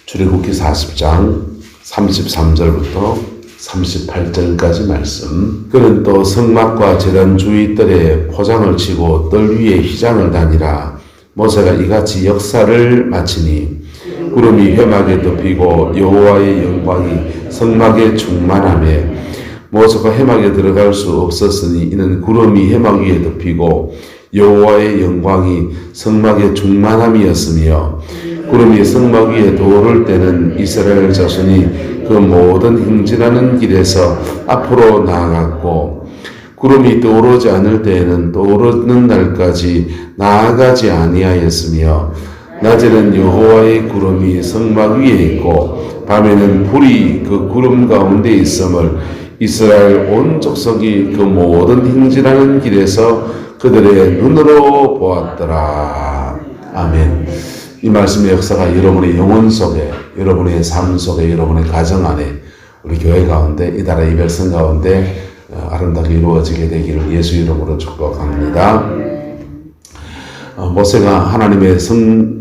출애굽기 40장 33절부터 38절까지 말씀. 그는 또 성막과 제단 주위 뜰에 포장을 치고 뜰 위에 휘장을 다니라. 모세가 이같이 역사를 마치니 구름이 회막에 덮이고 여호와의 영광이 성막에 충만하며 모세가 회막에 들어갈 수 없었으니 이는 구름이 회막 위에 덮이고 여호와의 영광이 성막에 충만함이었으며 구름이 성막 위에 떠오를 때는 이스라엘 자손이 그 모든 행진하는 길에서 앞으로 나아갔고 구름이 떠오르지 않을 때에는 떠오르는 날까지 나아가지 아니하였으며 낮에는 여호와의 구름이 성막 위에 있고 밤에는 불이 그 구름 가운데 있음을 이스라엘 온 족속이 그 모든 행진하는 길에서 그들의 눈으로 보았더라. 아멘. 이 말씀의 역사가 여러분의 영혼 속에, 여러분의 삶 속에, 여러분의 가정 안에, 우리 교회 가운데, 이 나라 이 백성 가운데 아름답게 이루어지게 되기를 예수 이름으로 축복합니다. 모세가 하나님의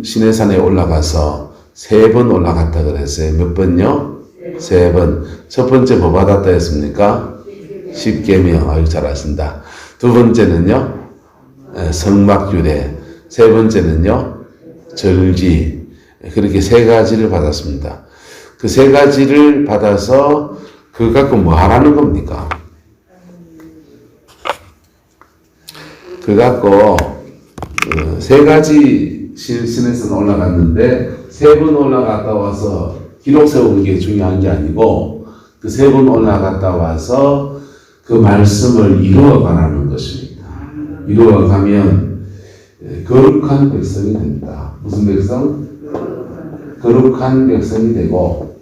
시내산에 올라가서 3번 올라갔다 그랬어요. 몇 번요? 3번. 첫 번째 뭐 받았다 했습니까? 10계명. 아유, 잘 아신다. 두 번째는요? 성막규례. 세 번째는요? 절기. 그렇게 3가지를 받았습니다. 그 3가지를 받아서 그거 갖고 뭐 하라는 겁니까? 그거 갖고 3가지 신에서 올라갔는데 3번 올라갔다 와서 기록 세우는 게 중요한 게 아니고 그 3번 올라갔다 와서 그 말씀을 이루어가라는 것입니다. 이루어가면 거룩한 백성이 됩니다. 무슨 백성? 거룩한 백성이 되고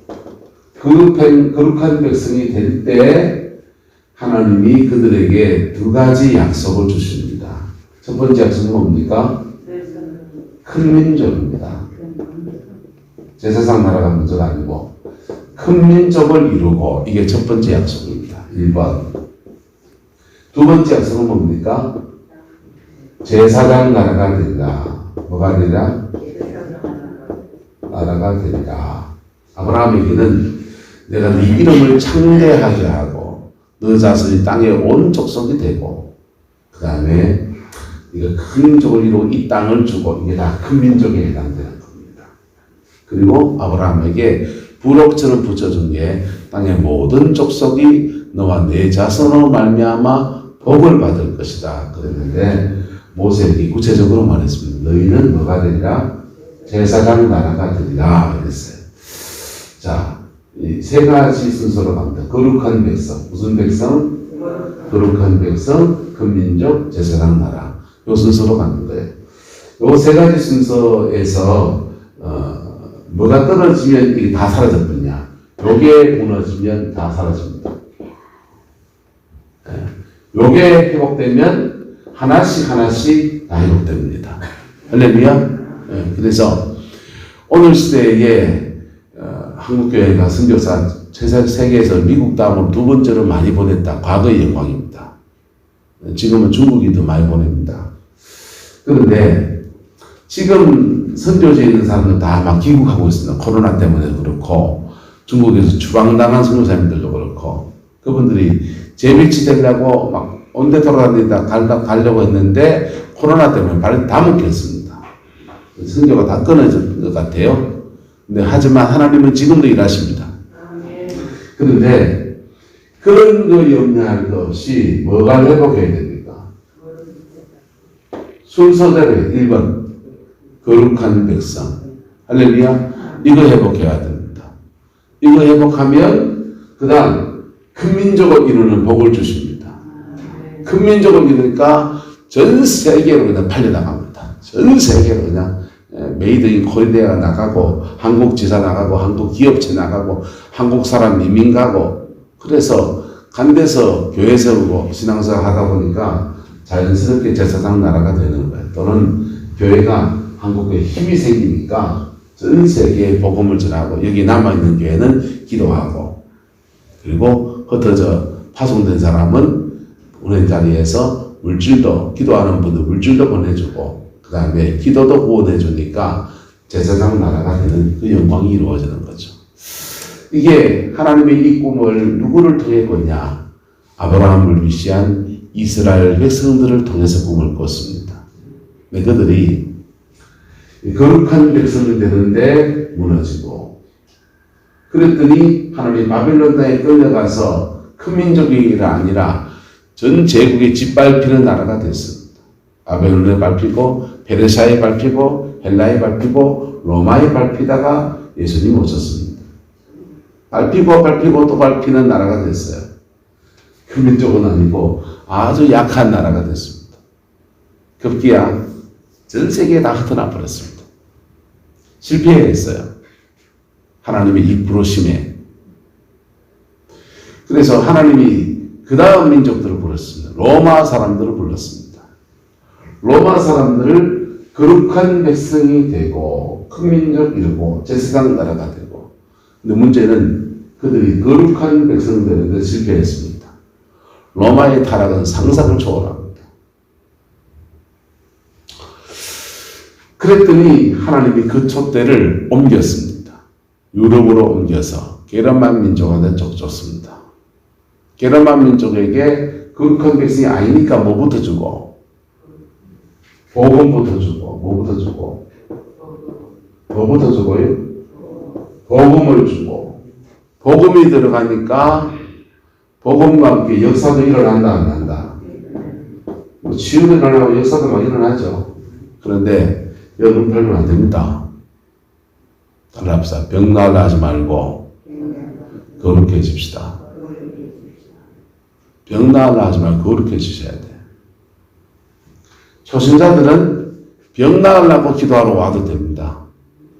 거룩한 백성이 될 때 하나님이 그들에게 2가지 약속을 주십니다. 첫 번째 약속은 뭡니까? 큰 민족입니다. 제사상 나라가 문제가 아니고 큰 민족을 이루고 이게 첫 번째 약속입니다. 1번. 두 번째 약속은 뭡니까? 제사장 나라가 되리라. 뭐가 되리라? 나라가 되리라. 아브라함에게는 내가 네 이름을 창대하게 하고 너 자손이 땅의 온 족속이 되고 그 다음에 네가 큰 민족을 이루고 이 땅을 주고 이게 다 큰 민족에 해당되는 겁니다. 그리고 아브라함에게 부록처럼 붙여준 게 땅의 모든 족속이 너와 내 자손으로 말미암아 복을 받을 것이다 그랬는데 모세에게 구체적으로 말했습니다. 너희는 뭐가 되리라? 제사장 나라가 되리라 그랬어요. 자, 이 3가지 순서로 갑니다. 거룩한 백성. 무슨 백성? 거룩한 백성, 큰 민족, 제사장 나라. 요 순서로 가는 거예요. 요 3가지 순서에서 뭐가 떨어지면 이게 다 사라졌거든요. 요게 무너지면 다 사라집니다. 요게 회복되면 하나씩 다 회복됩니다. 할렐루야. 그래서 오늘 시대에 한국교회가 선교사 세계에서 미국 다음으로 2번째로 많이 보냈다. 과거의 영광입니다. 지금은 중국이 더 많이 보냅니다. 그런데 지금 선교지에 있는 사람들 다 막 귀국하고 있습니다. 코로나 때문에 그렇고 중국에서 추방당한 선교사님들도 그렇고 그분들이 재배치 되려고 막 온데 돌아다니다 가려고 했는데 코로나 때문에 발이 다 묶였습니다. 선교가 다 끊어질 것 같아요. 근데 하지만 하나님은 지금도 일하십니다. 그런데 그런 거 염려할 것 없이 뭐가 회복해야 됩니까? 순서대로 1번 거룩한 백성. 할렐루야. 이거 회복해야 됩니다. 이거 회복하면 그 다음 큰 민족을 이루는 복을 주십니다. 큰 민족을 이루니까 전 세계로 그냥 팔려나갑니다. 전 세계로 그냥 메이드 인 코리아가 나가고 한국 지사 나가고 한국 기업체 나가고 한국 사람 이민 가고 그래서 간 데서 교회 세우고 신앙생활 하다 보니까 자연스럽게 제사장 나라가 되는 거예요. 또는 교회가 한국에 힘이 생기니까 전 세계에 복음을 전하고 여기 남아있는 교회는 기도하고 그리고 흩어져 파송된 사람은 오는 자리에서 물질도 기도하는 분들 물질도 보내주고 그 다음에 기도도 후원해주니까 제사장 나라가 되는 그 영광이 이루어지는 거죠. 이게 하나님의 이 꿈을 누구를 통해 꿨냐? 아브라함을 위시한 이스라엘 백성들을 통해서 꿈을 꿨습니다. 그들이 거룩한 백성이 되는데 무너지고, 그랬더니 하나님이 바벨론 땅에 끌려가서 큰 민족이 아니라 전 제국에 짓밟히는 나라가 됐습니다. 바벨론에 밟히고 페르시아에 밟히고 헬라에 밟히고 로마에 밟히다가 예수님 오셨습니다. 밟히고 또 밟히는 나라가 됐어요. 큰 민족은 아니고 아주 약한 나라가 됐습니다. 급기야 전 세계에 다 흩어나 버렸습니다. 실패했어요. 하나님의 이 부르심에. 그래서 하나님이 그 다음 민족들을 불렀습니다. 로마 사람들을 불렀습니다. 로마 사람들을 거룩한 백성이 되고 큰 민족 이루고 제사장 나라가 되고, 근데 문제는 그들이 거룩한 백성 되는데 실패했습니다. 로마의 타락은 상상을 초월합니다. 그랬더니 하나님이 그 촛대를 옮겼습니다. 유럽으로 옮겨서 게르만 민족한테 줬습니다. 게르만 민족에게 거룩한 백성이 아니니까 뭐부터 주고? 복음부터 주고. 뭐부터 주고요? 복음을 주고. 복음이 들어가니까 복음과 함께 역사도 일어난다, 안 난다? 치유도 일어나고 역사도 막 일어나죠. 그런데 여러분 별로 안 됩니다. 달랍시다. 병나게 하지 말고 거룩해집시다. 병나게 하지 말고 거룩해지셔야 돼요. 초신자들은 병 나으려고 기도하러 와도 됩니다.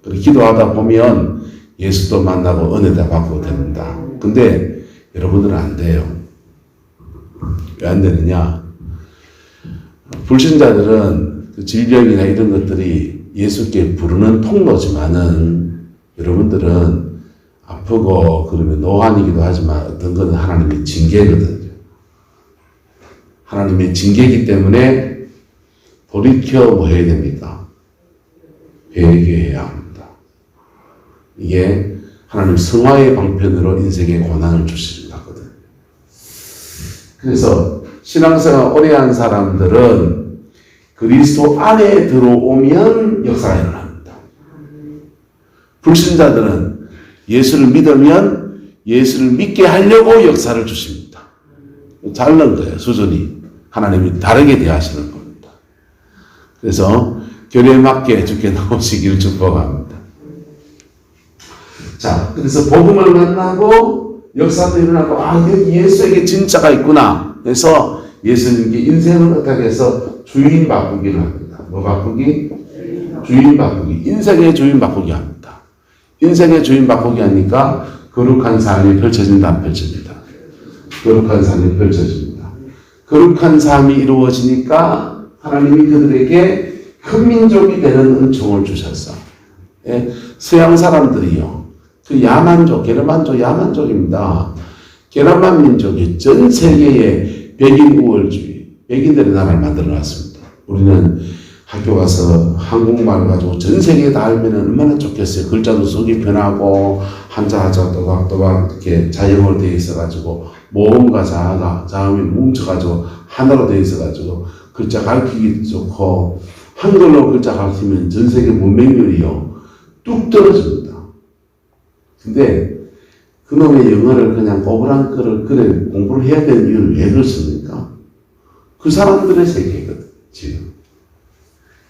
그리고 기도하다 보면 예수도 만나고 은혜도 받고 됩니다. 근데 여러분들은 안 돼요. 왜 안 되느냐? 불신자들은 그 질병이나 이런 것들이 예수께 부르는 통로지만은, 여러분들은 아프고 그러면 노안이기도 하지만 어떤 것은 하나님의 징계거든요. 하나님의 징계이기 때문에 돌이켜 뭐 해야 됩니까? 회개해야 합니다. 이게 하나님 성화의 방편으로 인생에 고난을 주시는 거거든요. 그래서 신앙생활 오래 한 사람들은 그리스도 안에 들어오면 역사가 일어납니다. 불신자들은 예수를 믿으면 예수를 믿게 하려고 역사를 주십니다. 다른 거예요. 수준이. 하나님이 다르게 대하시는 겁니다. 그래서 교리에 맞게 주께 나오시기를 축복합니다. 자, 그래서 복음을 만나고 역사도 일어나고, 여기 예수에게 진짜가 있구나. 그래서 예수님께 인생을 어떻게 해서 주인 바꾸기를 합니다. 뭐 바꾸기? 주인 바꾸기. 인생의 주인 바꾸기 합니다. 인생의 주인 바꾸기 하니까 거룩한 삶이 펼쳐진다, 안 펼쳐진다? 거룩한 삶이 펼쳐집니다. 거룩한 삶이 이루어지니까 하나님이 그들에게 큰 민족이 되는 은총을 주셨어. 예, 서양 사람들이요, 그 야만족, 게르만족, 야만족입니다. 게르만 민족이 전 세계에 백인 우월주의, 백인들의 나라를 만들어놨습니다. 우리는 학교 가서 한국말 가지고 전 세계에 다 알면 얼마나 좋겠어요. 글자도 쓰기 편하고 한자 하자 또박또박 이렇게 자영어로 되어 있어가지고 모음과 자아가 자음이 뭉쳐가지고 하나로 되어 있어가지고 글자 가르치기 좋고, 한글로 글자 가르치면 전 세계 문맹률이요 뚝 떨어집니다. 근데 그놈의 영어를 그냥 꼬부랑 거를 그래 공부를 해야 되는 이유를 왜 그렇습니까? 그 사람들의 세계거든, 지금.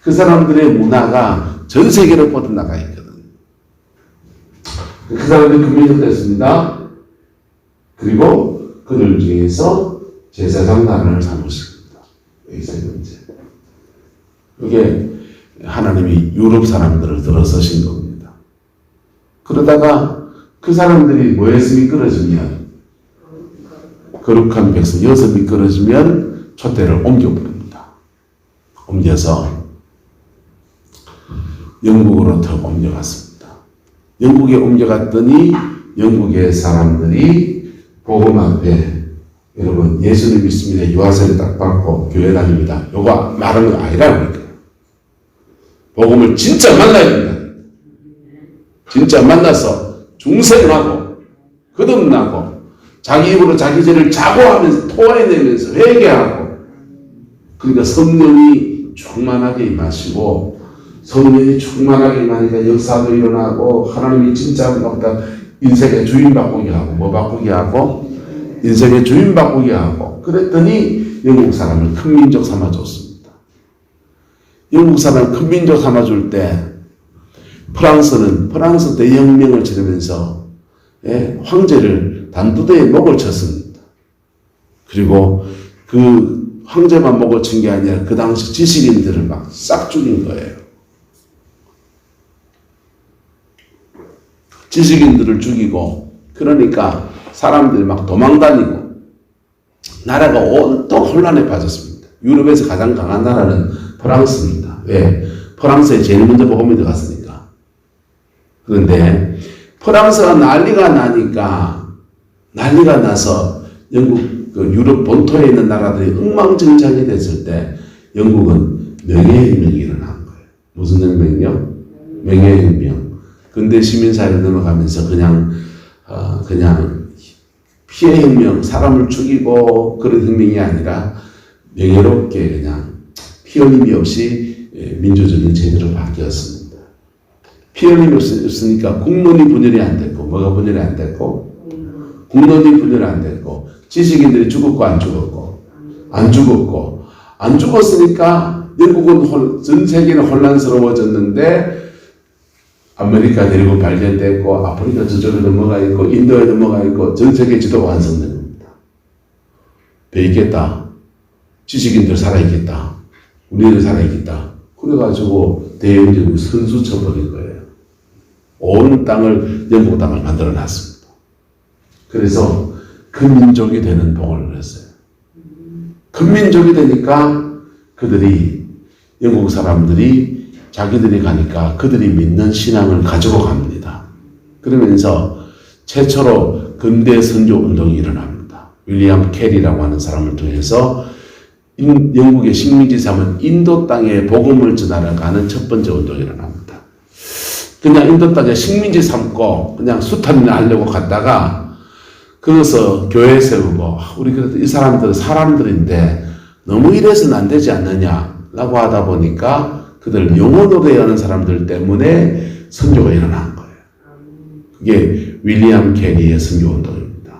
그 사람들의 문화가 전 세계로 뻗어나가 있거든. 그 사람들이 금민족 됐습니다. 그리고 그들 중에서 제사장 나라를 삼으십니다. 여기서 문제. 이게 하나님이 유럽 사람들을 들어서신 겁니다. 그러다가 그 사람들이 뭐에서 미끄러지면, 거룩한 백성 여기서 미끄러지면 촛대를 옮겨버립니다. 옮겨서 영국으로 더 옮겨갔습니다. 영국에 옮겨갔더니 영국의 사람들이 복음 앞에, 여러분 예수를 믿습니다. 유아세를 딱 받고 교회 다닙니다. 요거 말하는 거 아니라는 거예요. 복음을 진짜 만나야 된다. 진짜 만나서 중생하고 거듭나고 자기 입으로 자기 죄를 자고하면서 토해내면서 회개하고 그러니까 성령이 충만하게 임하시고 성령이 충만하게 임하니까 역사도 일어나고 하나님이 진짜 없다 인생의 주인 바꾸게 하고 뭐 바꾸게 하고 인생의 주인 바꾸게 하고 그랬더니 영국 사람을 큰 민족 삼아줬습니다. 영국 사람을 큰 민족 삼아줄 때 프랑스 대혁명을 치르면서 황제를 단두대에 목을 쳤습니다. 그리고 그 황제만 목을 친 게 아니라 그 당시 지식인들을 막 싹 죽인 거예요. 지식인들을 죽이고 그러니까 사람들이 막 도망다니고 나라가 온통 혼란에 빠졌습니다. 유럽에서 가장 강한 나라는 프랑스입니다. 왜? 프랑스에 제일 먼저 복음이 들어갔으니까. 그런데 프랑스가 난리가 나서 영국 그 유럽 본토에 있는 나라들이 엉망진창이 됐을 때 영국은 명예혁명이 일어난 거예요. 무슨 혁명이요? 명예혁명. 근대 시민사회를 넘어가면서 그냥 피해혁명, 사람을 죽이고 그런 혁명이 아니라 명예롭게 그냥 피 흘림이 없이 민주적인 제도로 바뀌었습니다. 피 흘림이 없으니까 국론이 분열이 안 됐고 뭐가 분열이 안 됐고 국론이 분열이 안 됐고 지식인들이 죽었고 안 죽었으니까 영국은 전 세계는 혼란스러워졌는데 아메리카 대륙은 발견됐고 아프리카 저쪽에 넘어가 있고 인도에 넘어가 있고 전 세계 지도가 완성된 겁니다. 배 있겠다. 지식인들 살아있겠다. 우리들 살아있겠다. 그래가지고 대영적으로 선수 쳐버린 거예요. 온 땅을 영국 땅을 만들어 놨습니다. 그래서 큰 민족이 되는 복을 했어요. 큰 민족이 되니까 그들이 영국 사람들이 자기들이 가니까 그들이 믿는 신앙을 가지고 갑니다. 그러면서 최초로 근대 선교 운동이 일어납니다. 윌리엄 캐리라고 하는 사람을 통해서 영국의 식민지 삼은 인도 땅에 복음을 전하러 가는 첫 번째 운동이 일어납니다. 그냥 인도 땅에 식민지 삼고 그냥 수탈이나 하려고 갔다가 거기서 교회 세우고 우리 그래도 이 사람들은 사람들인데 너무 이래서는 안 되지 않느냐라고 하다 보니까 그들 영어 노래하는 사람들 때문에 선교가 일어난 거예요. 그게 윌리엄 캐리의 선교운동입니다.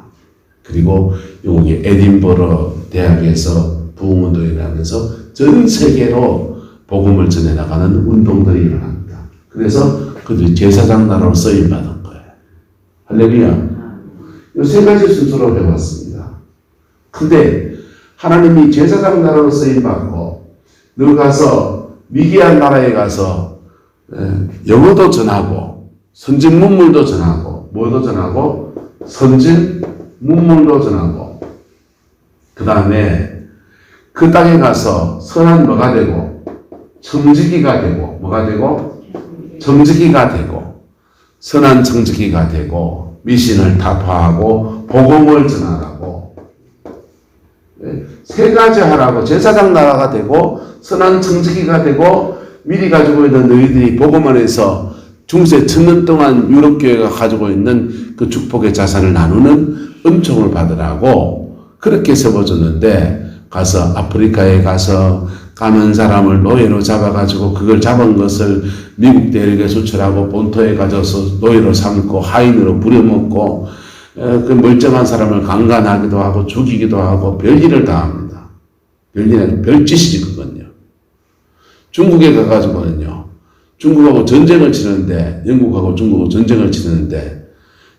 그리고 영국의 에딘버러 대학에서 부흥운동이 일어나면서 전 세계로 복음을 전해나가는 운동들이 일어납니다. 그래서 그들이 제사장 나라로 쓰임받은 거예요. 할렐루야. 이 세 가지 순서로 배웠습니다. 근데 하나님이 제사장 나라로 쓰임받고 너 가서 미개한 나라에 가서 영어도 전하고 선진 문물도 전하고 뭐도 전하고 선진 문물도 전하고 그 다음에 그 땅에 가서 선한 뭐가 되고 청지기가 되고 뭐가 되고 청지기가 되고 선한 청지기가 되고 미신을 타파하고 복음을 전하라고 세 가지 하라고 제사장 나라가 되고 선한 청지기가 되고 미리 가지고 있는 너희들이 복음 안에서 중세 1000년 동안 유럽교회가 가지고 있는 그 축복의 자산을 나누는 은총을 받으라고 그렇게 세워줬는데 가서 아프리카에 가서 가면 사람을 노예로 잡아가지고 그걸 잡은 것을 미국 대륙에 수출하고 본토에 가져서 노예로 삼고 하인으로 부려먹고 그 멀쩡한 사람을 강간하기도 하고 죽이기도 하고 별일을 다 합니다. 별짓이지 그건요. 중국에 가가지고는요. 중국하고 전쟁을 치는데 영국하고 중국하고 전쟁을 치는데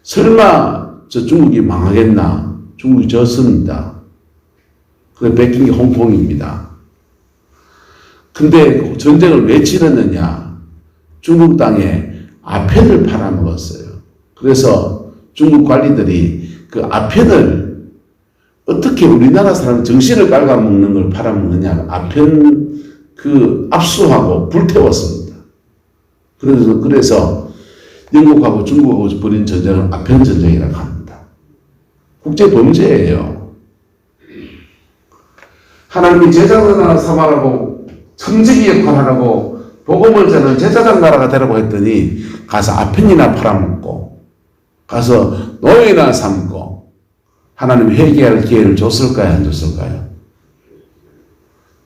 설마 저 중국이 망하겠나? 중국이 졌습니다. 그래 베낀 게 홍콩입니다. 근데 그 전쟁을 왜 치렀느냐? 중국 땅에 아편을 팔아먹었어요. 그래서 중국 관리들이 그 아편을 어떻게 우리나라 사람 정신을 깔아먹는 걸 팔아먹느냐? 아편 그 압수하고 불태웠습니다. 그래서 영국하고 중국하고 벌인 전쟁을 아편 전쟁이라고 합니다. 국제 범죄예요. 하나님이 제사장 하나 삼아라고 청지기 역할하라고 복음을 전하는 제사장 나라가 되라고 했더니 가서 아펜이나 팔아먹고 가서 노예나 삼고 하나님 회개할 기회를 줬을까요? 안 줬을까요?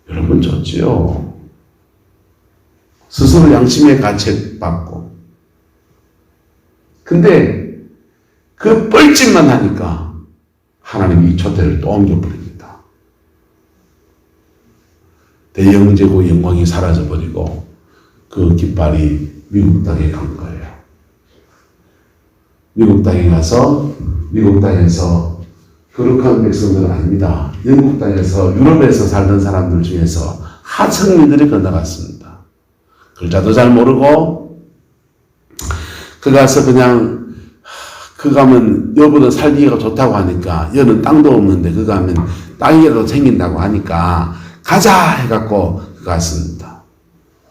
여러분 줬지요. 스스로 양심의 가책받고. 근데 그 뻘짓만 하니까 하나님이 촛대를 또 옮겨버립니다. 대영제국 영광이 사라져버리고 그 깃발이 미국 땅에 간 거예요. 미국 땅에 가서 미국 땅에서 거룩한 백성들은 아닙니다. 영국 땅에서 유럽에서 살던 사람들 중에서 하층민들이 건너갔습니다. 글자도 잘 모르고 그 가서 그냥 그 가면 여보는 살기가 좋다고 하니까 여는 땅도 없는데 그 가면 땅이라도 생긴다고 하니까 가자 해갖고 갔습니다.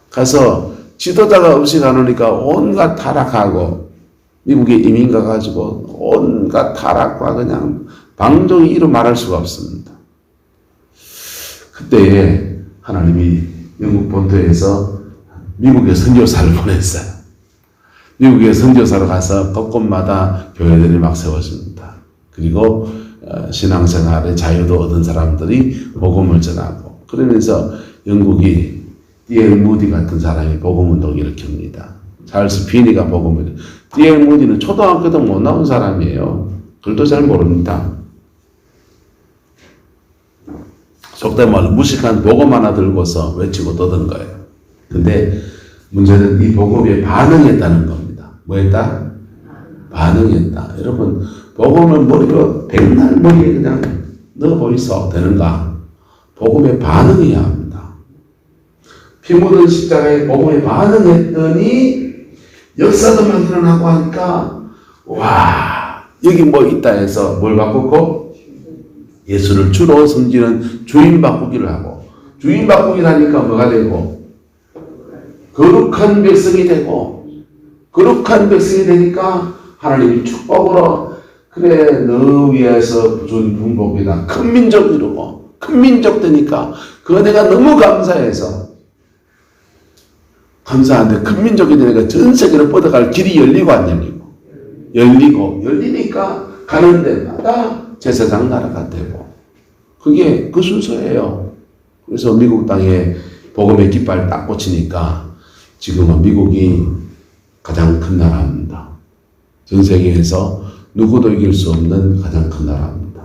가서 지도자가 없이 가놓으니까 온갖 타락하고 미국에 이민 가가지고 온갖 타락과 그냥 방종이 이루 말할 수가 없습니다. 그때 하나님이 영국 본토에서 미국에 선교사를 보냈어요. 미국에 선교사로 가서 곳곳마다 교회들이 막 세워집니다. 그리고 신앙생활의 자유도 얻은 사람들이 복음을 전하고 그러면서 영국이 D.L. 무디 같은 사람이 복음운동을 일으킵니다. 찰스 피니가 복음을 D.L. 무디는 초등학교도 못 나온 사람이에요. 글도 잘 모릅니다. 속된 말로 무식한 복음 하나 들고서 외치고 떠든 거예요. 근데 문제는 이 복음에 반응했다는 겁니다. 뭐 했다? 반응했다. 여러분, 복음을 머리로 백날 머리에 그냥 넣어보이소 되는가? 복음에 반응해야 합니다. 피 묻은 십자가에 복음에 반응했더니 역사도 막 일어나고 하니까 와 여기 뭐 있다 해서 뭘 바꾸고 예수를 주로 섬기는 주인 바꾸기를 하고 주인 바꾸기를 하니까 뭐가 되고 거룩한 백성이 되고 거룩한 백성이 되니까 하나님이 축복으로 그래 너 위해서 준 분복이다 큰 민족 이루고 큰 민족 되니까 그 은혜가 너무 감사해서 감사한데 큰 민족이 되니까 전 세계로 뻗어갈 길이 열리고 안 열리고 열리니까 가는 데마다 제사장 나라가 되고 그게 그 순서예요. 그래서 미국 땅에 복음의 깃발 딱 꽂히니까 지금은 미국이 가장 큰 나라입니다. 전 세계에서 누구도 이길 수 없는 가장 큰 나라입니다.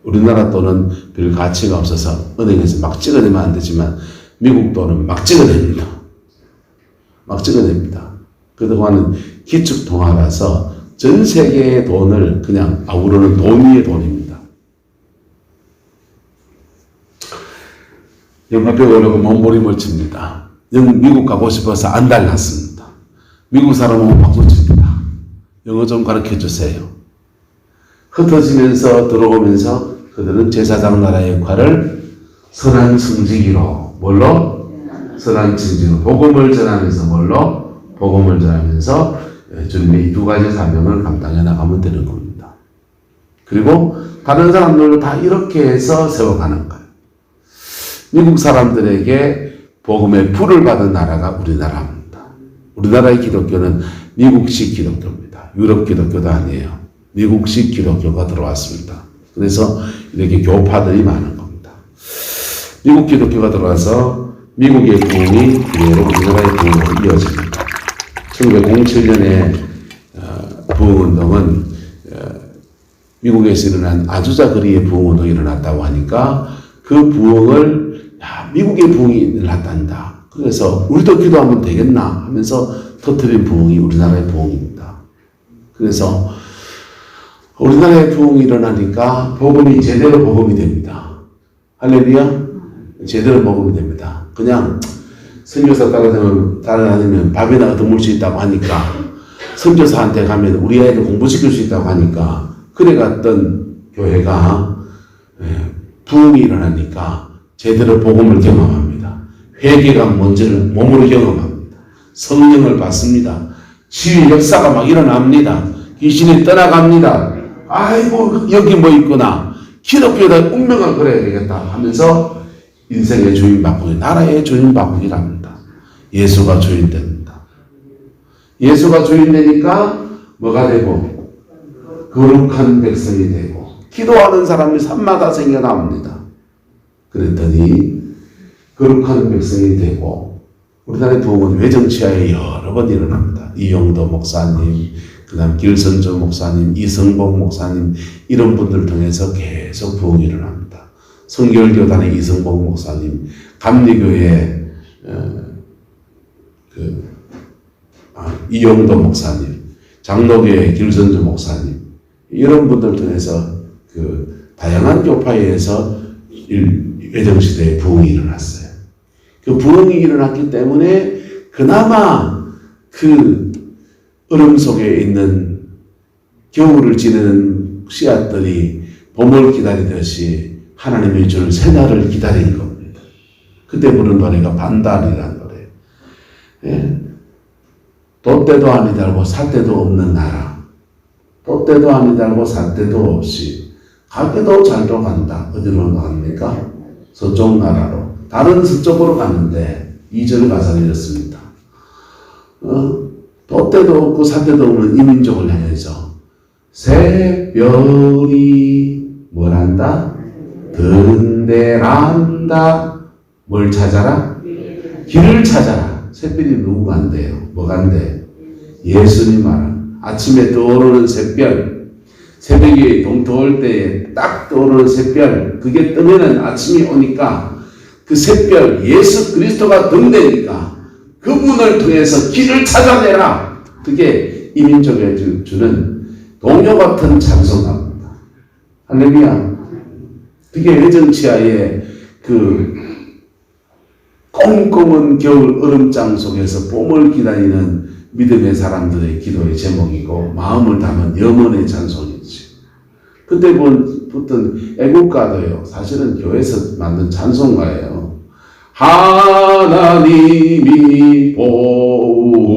우리나라 돈은 별 가치가 없어서 은행에서 막 찍어내면 안 되지만 미국 돈은 막 찍어냅니다. 막 찍어냅니다. 그동안은 기축통화라서 전 세계의 돈을 그냥 아우르는 돈 위의 돈입니다. 영화 배우려고 몸부림을 칩니다. 미국 가고 싶어서 안 달랐습니다. 미국 사람은 박수 칩니다. 영어 좀 가르쳐 주세요. 흩어지면서 들어오면서 그들은 제사장 나라의 역할을 선한 성지기로 뭘로? 선한 성지기로 복음을 전하면서 뭘로? 복음을 전하면서 주님의 이 두 가지 사명을 감당해 나가면 되는 겁니다. 그리고 다른 사람들도 다 이렇게 해서 세워가는 거예요. 미국 사람들에게 복음의 불을 받은 나라가 우리나라입니다. 우리나라의 기독교는 미국식 기독교입니다. 유럽 기독교도 아니에요. 미국식 기독교가 들어왔습니다. 그래서 이렇게 교파들이 많은 겁니다. 미국 기독교가 들어와서 미국의 부흥이 그대로 우리나라의 부흥으로 이어집니다. 1907년에 부흥운동은 미국에서 일어난 아주자 거리의 부흥운동이 일어났다고 하니까 그 부흥을 미국의 부흥이 일어났단다. 그래서 우리도 기도하면 되겠나 하면서 터뜨린 부흥이 우리나라의 부흥입니다. 그래서 우리나라의 부흥이 일어나니까 복음이 제대로 복음이 됩니다. 할렐루야? 제대로 복음이 됩니다. 그냥 선교사 따라다니면 밥이나 얻어물 수 있다고 하니까 선교사한테 가면 우리 애들 공부시킬 수 있다고 하니까 그래 갔던 교회가 부흥이 일어나니까 제대로 복음을 경험합니다. 회개가 뭔지를 몸으로 경험합니다. 성령을 받습니다. 치유 역사가 막 일어납니다. 귀신이 떠나갑니다. 아이고 여기 뭐 있구나. 기독교에다 운명을 걸어야 되겠다 하면서 인생의 주인 바꾸기, 나라의 주인 바꾸기를 합니다. 예수가 주인 됩니다. 예수가 주인 되니까 뭐가 되고? 거룩한 백성이 되고 기도하는 사람이 산마다 생겨납니다. 그랬더니 거룩한 백성이 되고 우리나라의 부흥은 외정치하에 여러 번 일어납니다. 이용도 목사님, 그 다음 길선조 목사님, 이성복 목사님 이런 분들 통해서 계속 부흥이 일어납니다. 성결교단의 이성복 목사님, 감리교회 이용도 목사님, 장로교회 길선조 목사님 이런 분들 통해서 다양한 교파에서 외정시대에 부흥이 일어났어요. 그 부흥이 일어났기 때문에 그나마 그 얼음 속에 있는 겨울을 지내는 씨앗들이 봄을 기다리듯이 하나님의 줄 새날을 기다린 겁니다. 그때 부른 노래가 반달이라는 노래예요. 예? 돛대도 아니 달고 삿대도 없는 나라. 돛대도 아니 달고 삿대도 없이 가기도 잘도 간다. 어디로 갑니까? 서쪽 나라로. 다른 서쪽으로 갔는데 2절 가사를 이렇습니다. 돛대도 없고 삿대도 없는 이민족을 향해서 새별이 뭘 한다? 든대란다. 뭘 찾아라? 길을 찾아라. 새별이 누구 간대요? 뭐 간대? 예수님 말은 아침에 떠오르는 새별, 새벽에 동토할 때에 딱 떠오르는 새별, 그게 뜨면은 아침이 오니까 그 새별 예수 그리스도가 등대니까 그분을 통해서 길을 찾아내라. 그게 이민족에 주는 동요 같은 찬송가입니다. 할렐루야. 그게 외정치하의 그 꼼꼼한 겨울 얼음장 속에서 봄을 기다리는 믿음의 사람들의 기도의 제목이고 마음을 담은 염원의 찬송이지. 그때 붙던 애국가도요. 사실은 교회에서 만든 찬송가예요. 하나님이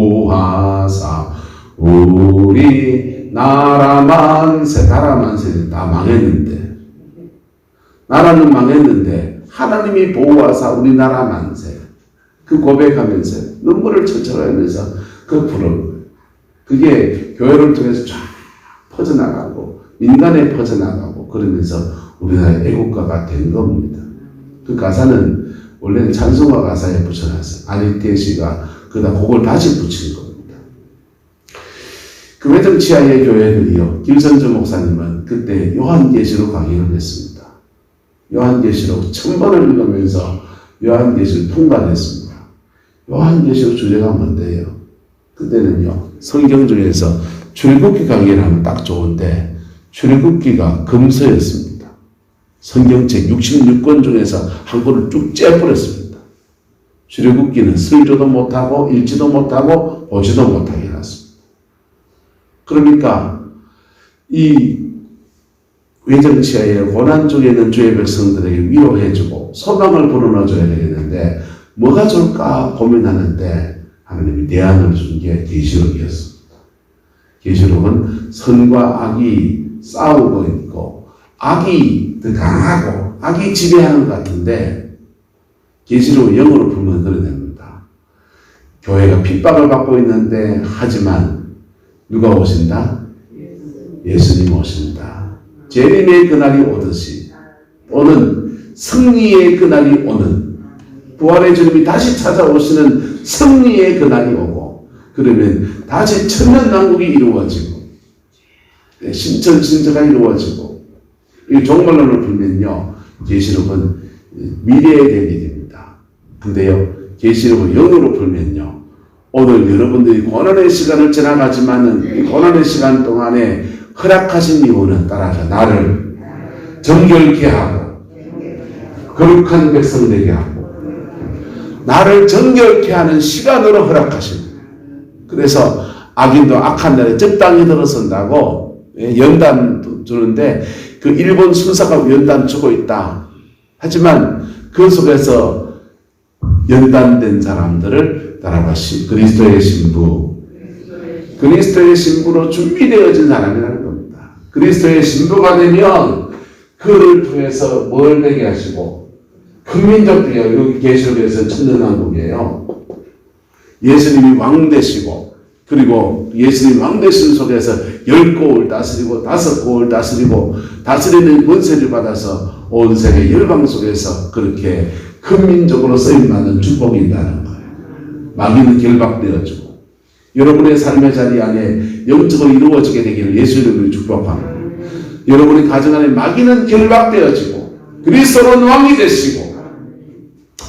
보호하사 우리 나라 만세, 나라 만세는 다 망했는데, 나라는 망했는데 하나님이 보호하사 우리나라 만세, 그 고백하면서 눈물을 철철 흘리면서 그 부르는, 그게 교회를 통해서 쫙 퍼져나가고 민간에 퍼져나가고 그러면서 우리나라의 애국가가 된 겁니다. 그 가사는 원래는 찬송가 가사에 붙여놨어요. 안일태 씨가 그다 곡을 다시 붙인 겁니다. 그 외정치하의 교회들이요, 김선주 목사님은 그때 요한계시록 강의를 했습니다. 요한계시록 1000번을 읽으면서 요한계시록 통과했습니다. 요한계시록 주제가 뭔데요? 그때는요, 성경 중에서 출애굽기 강의를 하면 딱 좋은데 출애굽기가 금서였습니다. 성경책 66권 중에서 한 권을 쭉 째버렸습니다. 출애굽기는 쓸지도 못하고 읽지도 못하고 보지도 못하게 해놨습니다. 그러니까 이 외정치하의 고난 중에 있는 주의 백성들에게 위로해주고 소망을 불어넣어줘야 되겠는데 뭐가 좋을까 고민하는데 하나님이 대안을 준 게 계시록이었습니다. 계시록은 선과 악이 싸우고 있고 악이 더 강하고 악이 지배하는 것 같은데 계시록을 영어로 풀면 그래 됩니다. 교회가 핍박을 받고 있는데 하지만 누가 오신다? 예수님 오신다. 재림의 그날이 오듯이 오는 승리의 그날이 오는 부활의 주님이 다시 찾아오시는 승리의 그날이 오고 그러면 다시 천년왕국이 이루어지고 신천신조가 이루어지고 이 종말론을 풀면요 계시록은 미래에 될 일입니다. 근데요 계시록을 영어로 풀면요 오늘 여러분들이 고난의 시간을 지나가지만은 이 고난의 시간 동안에 허락하신 이유는 따라서 나를 정결케 하고 거룩한 백성 되게 하고 나를 정결케 하는 시간으로 허락하십니다. 그래서 악인도 악한 날에 적당히 들어선다고 연단 주는데 그 일본 순사가 연단 주고 있다. 하지만 그 속에서 연단된 사람들을 따라가 그리스도의 신부, 그리스도의 신부로 준비되어진 사람이라는 겁니다. 그리스도의 신부가 되면 그를 통해서 뭘 되게 하시고 큰 민족들이요. 여기 계시록에서 천년왕국이에요. 예수님이 왕 되시고, 그리고 예수님 왕 되신 속에서 10고을 다스리고 5고을 다스리고 다스리는 권세를 받아서 온 세계 열방 속에서 그렇게 큰 민족으로 쓰임받는 축복이 있다는 거예요. 마귀는 결박되어지고 여러분의 삶의 자리 안에 영적으로 이루어지게 되기를 예수 이름으로 축복합니다. 여러분의 가정 안에 마귀는 결박되어지고 그리스도는 왕이 되시고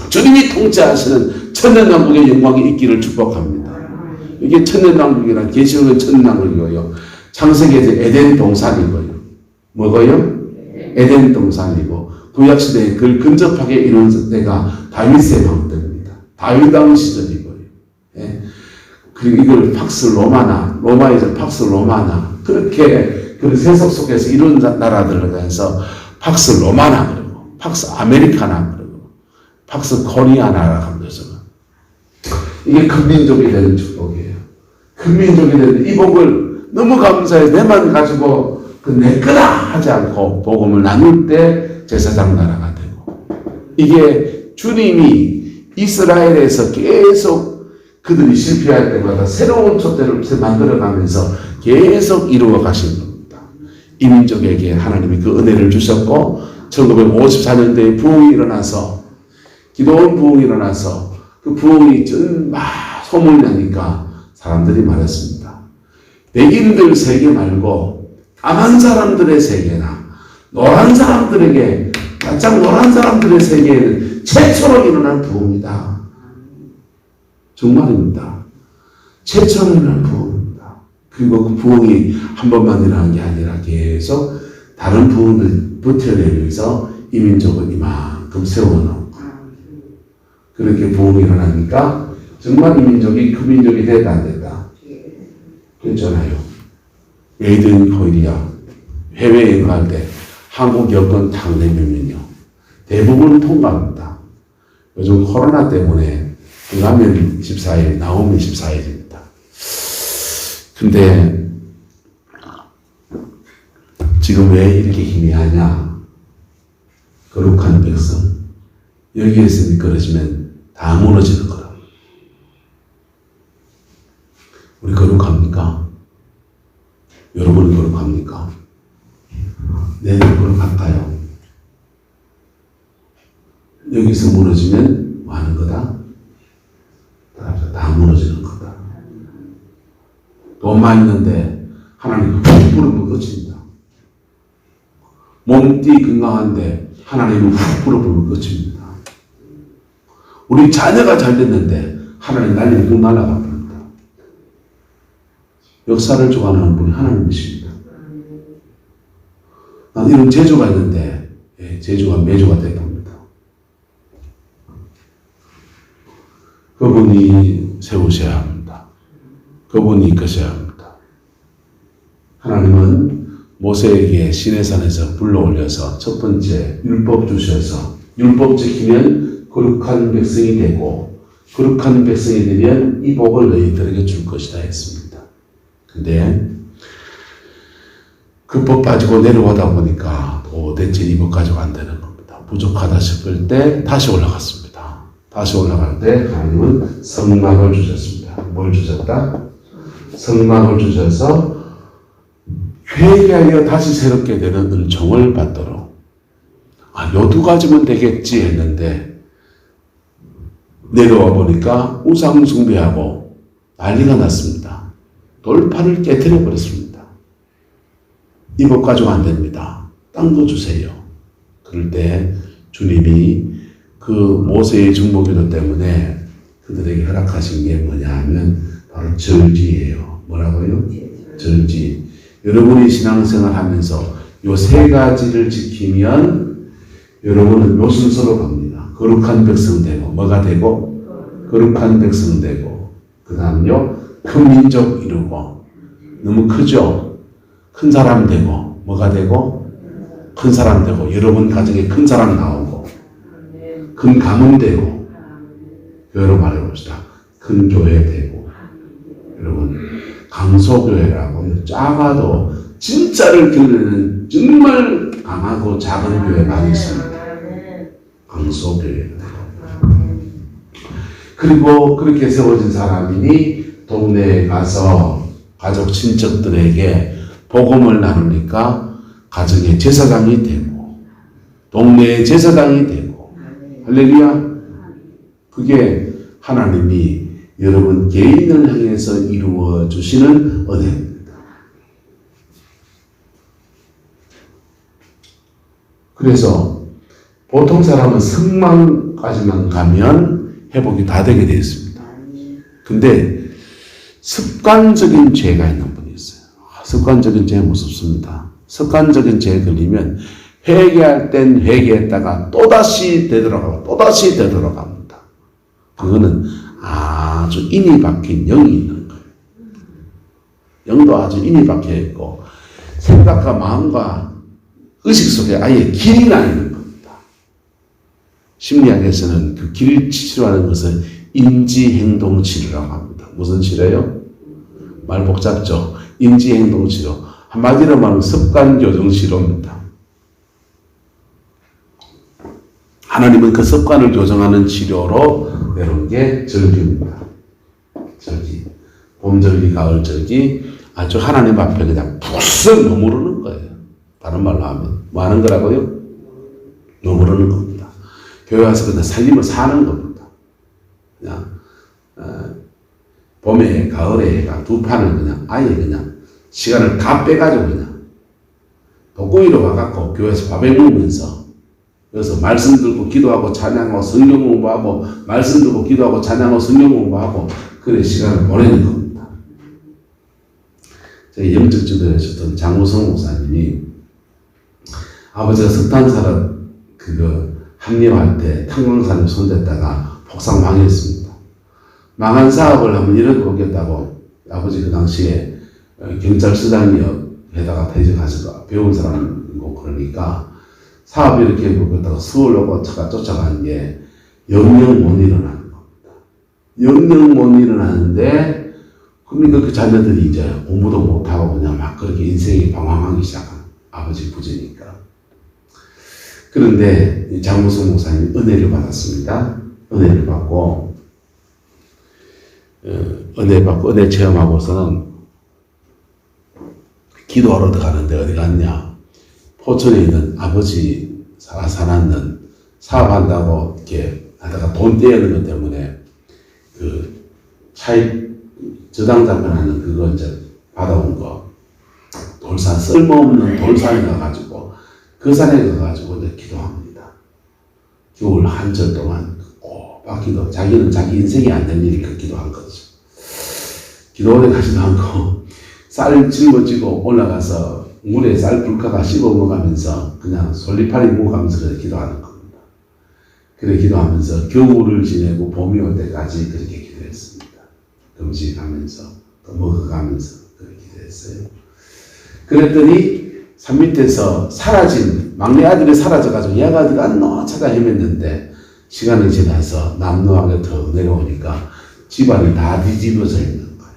주님이 통치하시는 천년왕국의 영광이 있기를 축복합니다. 이게 천년왕국이란 계시록은 천년왕국이고요. 창세기에서 에덴 동산이고요. 뭐고요? 에덴 동산이고 구약시대에 그걸 근접하게 이룬 때가 다윗의 왕때입니다. 다윗 왕 시절이고요. 예. 그리고 이걸 팍스 로마나, 로마에서 팍스 로마나, 그렇게 그 세속 속에서 이룬 나라들을 해서 팍스 로마나 그러고, 팍스 아메리카나 그러고, 팍스 코리아나라고 합니다. 이게 큰 민족이 되는 축복이에요. 큰 민족이 되는 이 복을 너무 감사해. 내만 가지고 그 내 거다 하지 않고 복음을 나눌 때 제사장 나라가 되고, 이게 주님이 이스라엘에서 계속 그들이 실패할 때마다 새로운 촛대를 만들어가면서 계속 이루어 가신 겁니다. 이 민족에게 하나님이 그 은혜를 주셨고 1954년대에 부흥이 일어나서 기도원 부흥이 일어나서 그 부흥이 막 소문이 나니까 사람들이 말했습니다. 백인들 세계 말고 까만 사람들의 세계나 노란 사람들에게 바짝 노란 사람들의 세계에는 최초로 일어난 부흥이다. 정말입니다. 최초로 일어난 부흥입니다. 그리고 그 부흥이 한 번만 일어난 게 아니라 계속 다른 부흥을 버텨내면서 이 민족을 이만큼 세워놓은 거예요. 그렇게 부흥이 일어나니까 정말 이 민족이 그 민족이 됐다 안 됐다? 그랬잖아요. 메이드 인 코리아 해외여행 갈 때 한국 여권 탁 내밀면요. 대부분 통과합니다. 요즘 코로나 때문에 가면 14일, 나오면 14일입니다. 근데 지금 왜 이렇게 희미하냐? 거룩한 백성. 여기에서 미끄러지면 다 무너지는 거라. 우리 거룩합니까? 여러분은 거룩합니까? 내가 거룩할까요? 여기서 무너지면 뭐 하는 거다? 다 무너지는 거다. 돈만 있는데 하나님 훅 부르면 끝입니다. 몸띠 건강한데 하나님은 훅 부르면 끝입니다. 우리 자녀가 잘 됐는데 하나님 날리면 훅 날아가 버립니다. 역사를 주관하는 분이 하나님이십니다. 난 이런 재주가 있는데 재주가 매주가 되어봅니다. 그분이 세우셔야 합니다. 그분이 이끄셔야 합니다. 하나님은 모세에게 시내산에서 불러올려서 첫 번째 율법 주셔서 율법 지키면 거룩한 백성이 되고 거룩한 백성이 되면 이 복을 너희들에게 줄 것이다 했습니다. 근데 그 법 가지고 내려오다 보니까 도대체 이 법 가지고 안 되는 겁니다. 부족하다 싶을 때 다시 올라갔습니다. 다시 올라갈 때 하나님은 성막을 주셨습니다. 뭘 주셨다? 성막을 주셔서 회개하여 다시 새롭게 되는 은총을 받도록 요 두 가지면 되겠지 했는데 내려와 보니까 우상 숭배하고 난리가 났습니다. 돌파를 깨뜨려 버렸습니다. 이 법 가지고 안 됩니다. 딴 거 주세요. 그럴 때 주님이 그 모세의 중보기도 때문에 그들에게 허락하신 게 뭐냐 하면 바로 절지예요. 뭐라고요? 절지. 여러분이 신앙생활 하면서 요 세 가지를 지키면 여러분은 요 순서로 갑니다. 거룩한 백성 되고 뭐가 되고? 거룩한 백성 되고 그 다음요 큰 민족 이루고 너무 크죠? 큰 사람 되고 뭐가 되고? 큰 사람 되고 여러분 가정에 큰 사람 나오고 큰 가문 되고 여러분 말해봅시다. 큰 교회 되고 여러분 강소교회라고 작아도 진짜를 기르는 정말 강하고 작은 교회 많이 있습니다. 강소교회. 그리고 그렇게 세워진 사람이니 동네에 가서 가족 친척들에게 복음을 나누니까 가정의 제사장이 되고 동네의 제사장이 되고 할렐루야. 그게 하나님이 여러분 개인을 향해서 이루어 주시는 은혜입니다. 그래서 보통 사람은 성만까지만 가면 회복이 다 되게 되어 있습니다. 근데 습관적인 죄가 있는 분이 있어요. 습관적인 죄 무섭습니다. 습관적인 죄에 걸리면 회개할 땐 회개했다가 또다시 되돌아가고 또다시 되돌아갑니다. 그거는 아주 인이 박힌 영이 있는 거예요. 영도 아주 인이 박혀 있고 생각과 마음과 의식 속에 아예 길이 나 있는 겁니다. 심리학에서는 그 길 치료하는 것을 인지행동치료라고 합니다. 무슨 치료예요? 말 복잡죠. 인지행동치료. 한마디로 말하면 습관교정치료입니다. 하나님은 그 습관을 교정하는 치료로 내놓은 게 절기입니다. 절기. 봄절기, 가을절기. 아주 하나님 앞에 그냥 푹 머무르는 거예요. 다른 말로 하면. 뭐 하는 거라고요? 머무르는 겁니다. 교회 와서 그냥 살림을 사는 겁니다. 그냥, 봄에, 가을에 해가 두 판을 그냥 아예 그냥 시간을 다 빼가지고 그냥 독거이로 와갖고 교회에서 밥해 먹으면서 그래서 말씀 들고 기도하고 찬양하고 성경 공부하고 말씀 들고 기도하고 찬양하고 성경 공부하고 그래 시간을 보내는 겁니다. 저희 영적 지도를 해주셨던 장우성 목사님이 아버지가 석탄사업 그거 합류할 때 탄광산에 손댔다가 폭삭 망했습니다. 망한 사업을 한번 잃어보겠다고 아버지 그 당시에 경찰서장이에다가 퇴직하셔서 배운 사람이고 그러니까 사업이 이렇게 보겠다가 서울로 쫓아간 게 영영 못 일어나는 겁니다. 영영 못 일어나는데 그러니까 그 자녀들이 이제 공부도 못하고 그냥 막 그렇게 인생이 방황하기 시작한 아버지 부재니까. 그런데 장무성 목사님 은혜를 받았습니다. 은혜를 받고 은혜 체험하고서는 기도하러 들어가는데 어디 갔냐? 포천에 있는 아버지 사놨는 사업한다고 이렇게 하다가 돈 떼어는 것 때문에 그 차입 저당자금하는 그거 이제 받아온 거 돌산 쓸모없는 돌산에 가가지고 그 산에 가가지고 이제 기도합니다. 겨울 한절 동안 꼬박 기도. 자기는 자기 인생이 안 된 일이 그 기도한 거죠. 기도원에 가지도 않고 쌀 짊어지고 올라가서 물에 쌀 불카가 씹어 먹으면서 그냥 솔리파리 먹으면서 그렇게 기도하는 겁니다. 그렇게 기도하면서 겨울을 지내고 봄이 올 때까지 그렇게 기도했습니다. 금식하면서 또 먹어가면서 그렇게 기도했어요. 그랬더니 산 밑에서 사라진 막내 아들이 사라져가지고 얘가 어디 갔노 찾아 헤맸는데 시간이 지나서 남루하게 더 내려오니까 집안이 다 뒤집어져 있는 거예요.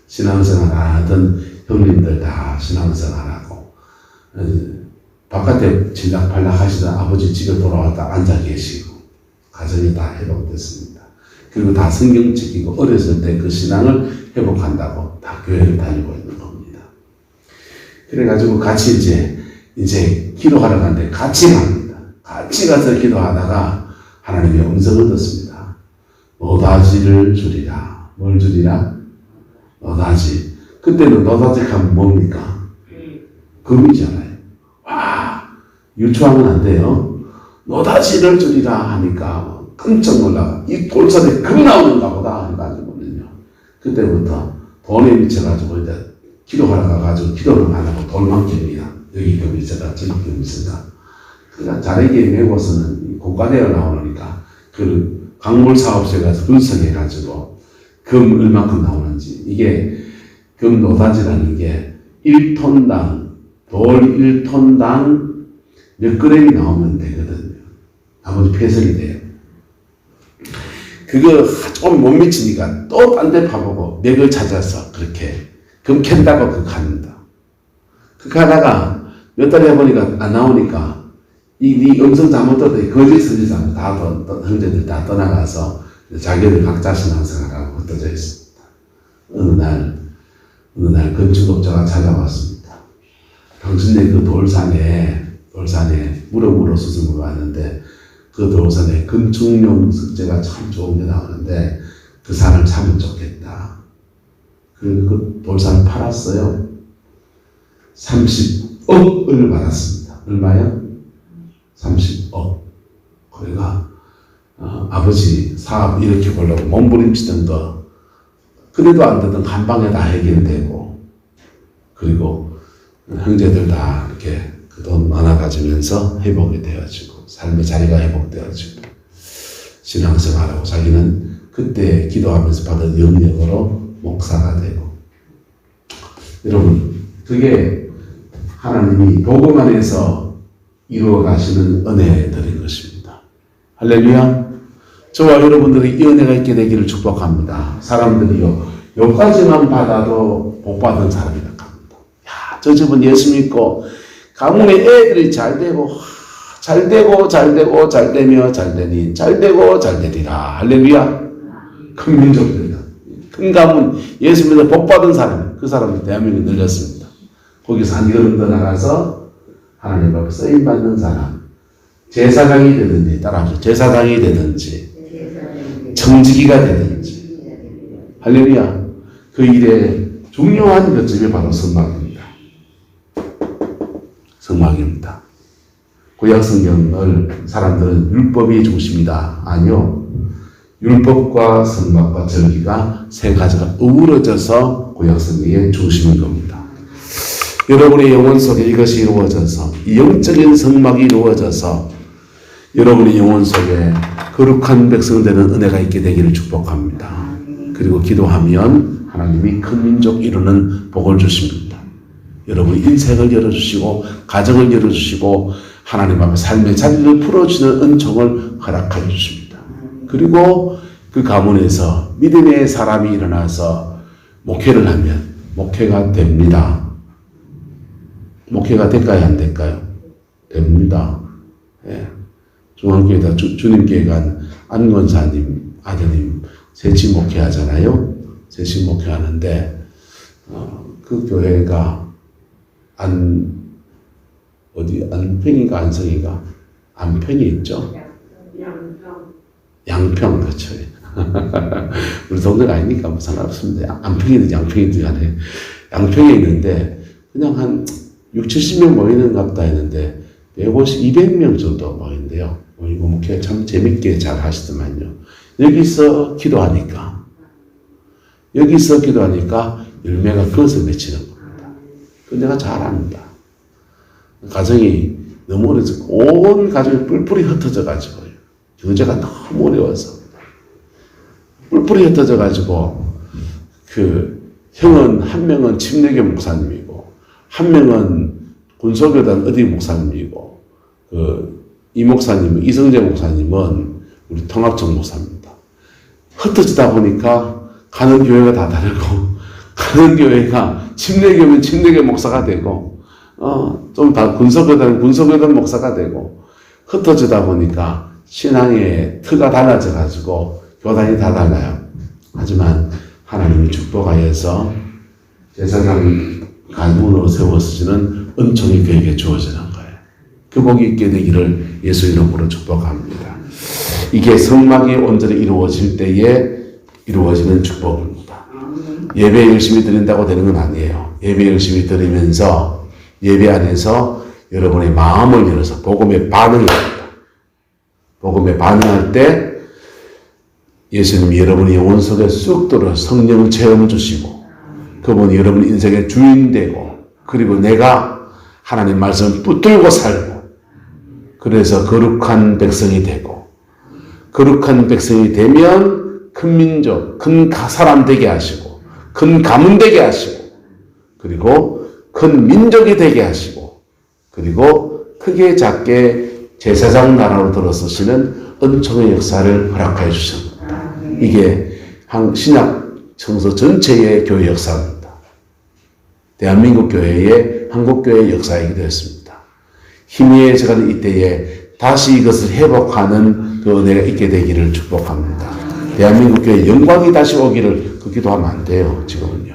신앙생활 안 하던 형님들 다 신앙생활 안 하고 바깥에 진락팔락 하시던 아버지 집에 돌아왔다 앉아 계시고 가정이 다 회복됐습니다. 그리고 다 성경 지키고 어렸을 때 그 신앙을 회복한다고 다 교회를 다니고 있는 겁니다. 그래가지고 같이 이제 기도하러 가는데 같이 갑니다. 같이 가서 기도하다가 하나님의 음성을 듣습니다. 노다지를 주리라. 뭘 주리라? 노다지. 그때는 노다지 하면 뭡니까? 금이잖아요. 와, 유추하면 안 돼요. 노다지를 주리라 하니까 깜짝 놀라가. 이 돌산에 금 나오는가 보다 해가지고는요. 그때부터 돈에 미쳐가지고 이제 기도하러 가가지고 기도를 안 하고 돌만 캡니다. 여기 금이 있어라, 저기 금이 있어라. 그러니까 자르기에 메고서는 고가되어 나오니까 그 광물 사업소에 가서 분석해가지고 금 얼마큼 나오는지. 이게 금 노다지라는 게 1톤당 돌 1톤당 몇 그램이 나오면 되거든요. 아버지 폐설이 돼요. 그거 조금 못 미치니까 또 딴 데 파보고 맥을 찾아서 그렇게 금 캔다고 그거 합니다. 그거 하다가 몇 달 해보니까 안 나오니까 이 음성 잘못 듣더니 거짓 선지자들 다 형제들 다 떠나가서 자기는 각자 신앙생활하고 흩어져 있습니다. 어느 날 건축업자가 찾아왔습니다. 당신네 그 돌산에 무릎으로 수습을 왔는데 그 돌산에 건축용 석재가 참 좋은 게 나오는데 그 산을 사면 좋겠다. 그 돌산을 팔았어요. 30억을 받았습니다. 얼마요? 30억. 그러니까 아버지 사업 이렇게 보려고 몸부림치던 거 그래도 안 되던 한 방에 다 해결되고, 그리고 형제들 다 이렇게 그 돈 많아 가지면서 회복이 되어지고 삶의 자리가 회복되어지고 신앙생활하고 자기는 그때 기도하면서 받은 영역으로 목사가 되고. 여러분, 그게 하나님이 복음 안에서 이루어 가시는 은혜들인 것입니다. 할렐루야. 저와 여러분들이 이 은혜가 있게 되기를 축복합니다. 사람들이요, 여기까지만 받아도 복 받은 사람이라고 합니다. 야, 저 집은 예수 믿고 가문의 애들이 잘 되고 잘 되며 잘 되니 잘 되고 잘 되리라. 할렐루야. 큰 민족들이다. 큰 가문 예수 믿어 복 받은 사람, 그 사람이 대한민국에 늘렸습니다. 거기서 한 걸음 더 나가서 하나님 앞에 쓰임 받는 사람, 제사장이 되든지, 따라하죠. 제사장이 되든지 청지기가 되든지, 할렐루야. 그 일에 중요한 것점이 바로 성막입니다. 성막입니다. 구약 성경을 사람들은 율법이 중심이다. 아니요. 율법과 성막과 절기가 세 가지가 어우러져서 구약 성경의 중심인 겁니다. 여러분의 영혼 속에 이것이 이루어져서, 이 영적인 성막이 이루어져서 여러분의 영혼 속에 거룩한 백성 되는 은혜가 있게 되기를 축복합니다. 그리고 기도하면 하나님이 큰 민족 이루는 복을 주십니다. 여러분 인생을 열어주시고 가정을 열어주시고 하나님 앞에 삶의 자리를 풀어주는 은총을 허락해 주십니다. 그리고 그 가문에서 믿음의 사람이 일어나서 목회를 하면 목회가 됩니다. 목회가 될까요? 안 될까요? 됩니다. 예. 중앙교회다 주님교회 간 안권사님 아드님 세치 목회하잖아요. 세치 목회하는데 그 교회가 안평인가 안성이가 안평이 있죠. 양평 그렇죠. 우리 동네가 아니니까 뭐 상관없습니다. 안평이든 양평이든 간에 양평에 있는데 그냥 한 60-70명 모이는 같다 했는데 150, 200명 정도 모이는데요. 모이고 목회 참 재밌게 잘 하시더만요. 여기서 기도하니까 열매가 그것을 맺히는 겁니다. 그 내가 잘 압니다. 가정이 너무 어려서 온 가정이 뿔뿔이 흩어져 가지고요. 경제가 너무 어려워서 뿔뿔이 흩어져 가지고 그 형은 한 명은 침례교 목사님이고 한 명은 군소교단 어디 목사님이고 이 목사님은 이성재 목사님은 우리 통합청 목사입니다. 흩어지다 보니까 가는 교회가 다 다르고 가는 교회가 침례교면 침례교 목사가 되고 좀 다 군소교단은 군소교단 목사가 되고 흩어지다 보니까 신앙의 틀가 달라져 가지고 교단이 다 달라요. 하지만 하나님이 축복하여서 제사장 간문으로 세워지는 은총이 그에게 주어지는 거예요. 그 복이 있게 되기를 예수 이름으로 축복합니다. 이게 성막이 온전히 이루어질 때에 이루어지는 축복입니다. 예배 열심히 드린다고 되는 건 아니에요. 예배 열심히 드리면서 예배 안에서 여러분의 마음을 열어서 복음에 반응을 합니다. 복음에 반응할 때 예수님이 여러분의 영혼 속에 쑥 들어 성령을 체험해 주시고 그분이 여러분 인생의 주인 되고 그리고 내가 하나님 말씀을 붙들고 살고 그래서 거룩한 백성이 되고 거룩한 백성이 되면 큰 민족, 큰 사람 되게 하시고 큰 가문 되게 하시고 그리고 큰 민족이 되게 하시고 그리고 크게 작게 제사장 나라로 들어서시는 은총의 역사를 허락하여 주셨습니다. 이게 신약 성서 전체의 교회 역사입니다. 대한민국 교회의 한국교회의 역사이기도 했습니다. 희미해져가는 이때에 다시 이것을 회복하는 그 은혜가 있게 되기를 축복합니다. 대한민국 교회 영광이 다시 오기를 그 기도하면 안 돼요. 지금은요.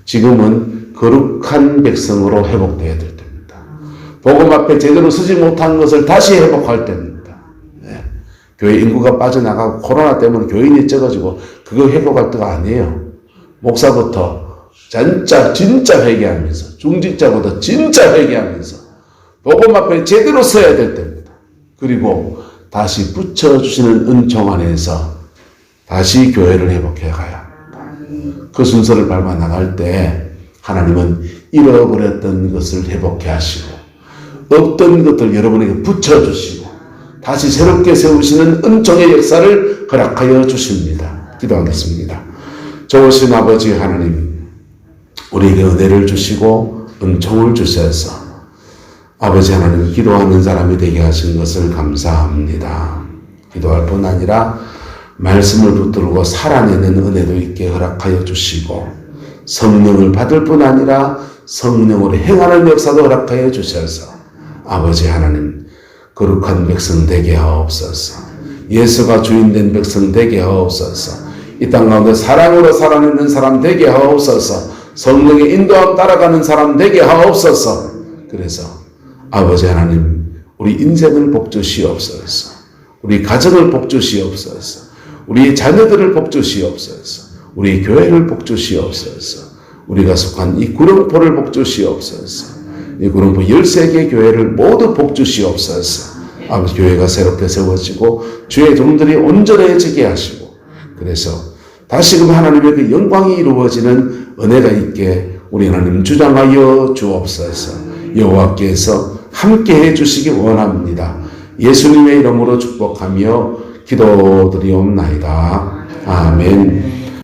지금은 거룩한 백성으로 회복되어야 될 때입니다. 복음 앞에 제대로 서지 못한 것을 다시 회복할 때입니다. 네. 교회 인구가 빠져나가고 코로나 때문에 교인이 적어지고 그거 회복할 때가 아니에요. 목사부터 진짜 회개하면서, 중직자보다 진짜 회개하면서 복음 앞에 제대로 서야 될 때입니다. 그리고 다시 붙여주시는 은총 안에서 다시 교회를 회복해 가야 합니다. 그 순서를 밟아 나갈 때 하나님은 잃어버렸던 것을 회복해 하시고 없던 것들 여러분에게 붙여주시고 다시 새롭게 세우시는 은총의 역사를 허락하여 주십니다. 기도하겠습니다. 좋으신 아버지 하나님, 우리에게 은혜를 주시고 은총을 주셔서 아버지 하나님 기도하는 사람이 되게 하신 것을 감사합니다. 기도할 뿐 아니라 말씀을 붙들고 살아내는 은혜도 있게 허락하여 주시고 성령을 받을 뿐 아니라 성령으로 행하는 역사도 허락하여 주셔서 아버지 하나님 거룩한 백성 되게 하옵소서. 예수가 주인된 백성 되게 하옵소서. 이 땅 가운데 사랑으로 살아내는 사람 되게 하옵소서. 성령의 인도함 따라가는 사람 되게 하옵소서. 그래서 아버지 하나님 우리 인생을 복주시옵소서. 우리 가정을 복주시옵소서. 우리 자녀들을 복주시옵소서. 우리 교회를 복주시옵소서. 우리가 속한 이 구룡포를 복주시옵소서. 이 구룡포 13개 교회를 모두 복주시옵소서. 아버지 교회가 새롭게 세워지고 주의 종들이 온전해지게 하시고 그래서 다시금 하나님의 그 영광이 이루어지는 은혜가 있게 우리 하나님 주장하여 주옵소서. 여호와께서 함께해 주시기 원합니다. 예수님의 이름으로 축복하며 기도드리옵나이다. 아멘.